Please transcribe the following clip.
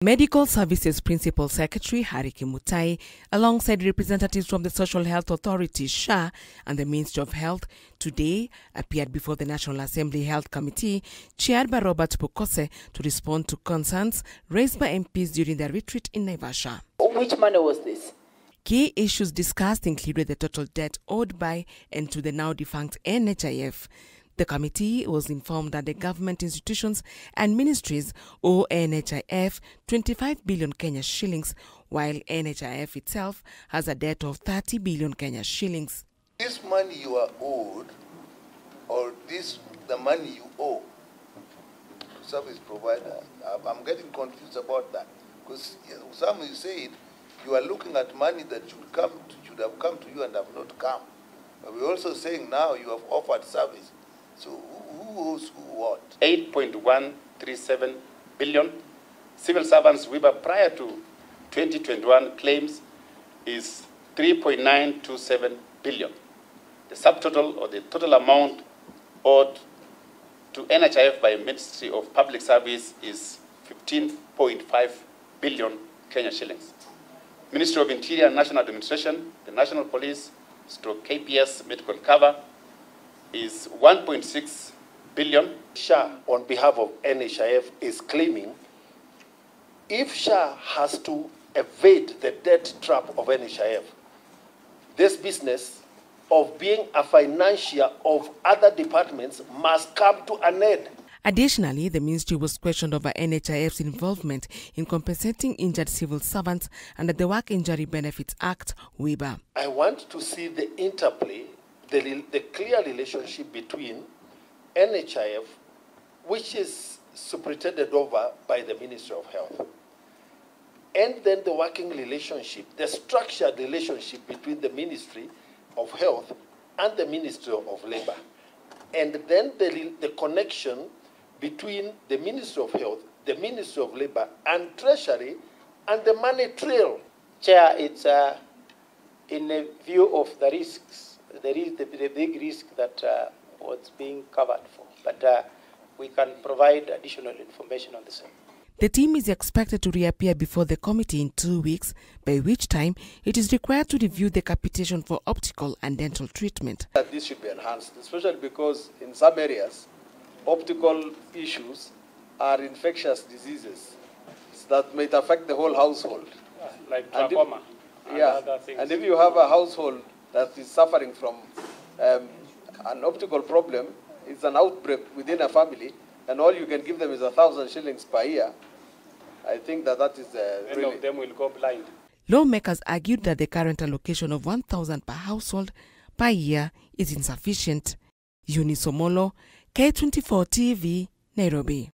Medical Services Principal Secretary Kimutai, alongside representatives from the Social Health Authority SHA and the Ministry of Health, today appeared before the National Assembly Health Committee, chaired by Robert Pukose, to respond to concerns raised by MPs during their retreat in Naivasha. Which money was this? Key issues discussed included the total debt owed by and to the now-defunct NHIF. The committee was informed that the government institutions and ministries owe NHIF 25 billion Kenya shillings, while NHIF itself has a debt of 30 billion Kenya shillings. This money you are owed, or the money you owe to service provider, I'm getting confused about that, because some you said you are looking at money that should have come to you and have not come. But we're also saying now you have offered service. So who owes who what? 8.137 billion. Civil servants WIBA prior to 2021 claims is 3.927 billion. The subtotal or the total amount owed to NHIF by Ministry of Public Service is 15.5 billion Kenya shillings. Ministry of Interior and National Administration, the National Police, /KPS medical cover is 1.6 billion. SHA, on behalf of NHIF, is claiming if SHA has to evade the debt trap of NHIF, this business of being a financier of other departments must come to an end. Additionally, the ministry was questioned over NHIF's involvement in compensating injured civil servants under the Work Injury Benefits Act, WIBA. I want to see the interplay, the clear relationship between NHIF, which is superintended over by the Ministry of Health, and then the working relationship, the structured relationship between the Ministry of Health and the Ministry of Labor, and then the connection between the Ministry of Health, the Ministry of Labor, and Treasury, and the money trail. Chair, it's in a view of the risks. There is the big risk that was being covered for, but we can provide additional information on the same. The team is expected to reappear before the committee in 2 weeks, by which time it is required to review the capitation for optical and dental treatment. That this should be enhanced, especially because in some areas, optical issues are infectious diseases that may affect the whole household. Like glaucoma and other things. And if you have a household that is suffering from an optical problem, it's an outbreak within a family, and all you can give them is 1,000 shillings per year, I think that is many of them will go blind. Lawmakers argued that the current allocation of 1,000 per household per year is insufficient. Eunice Omolo, K24 TV, Nairobi.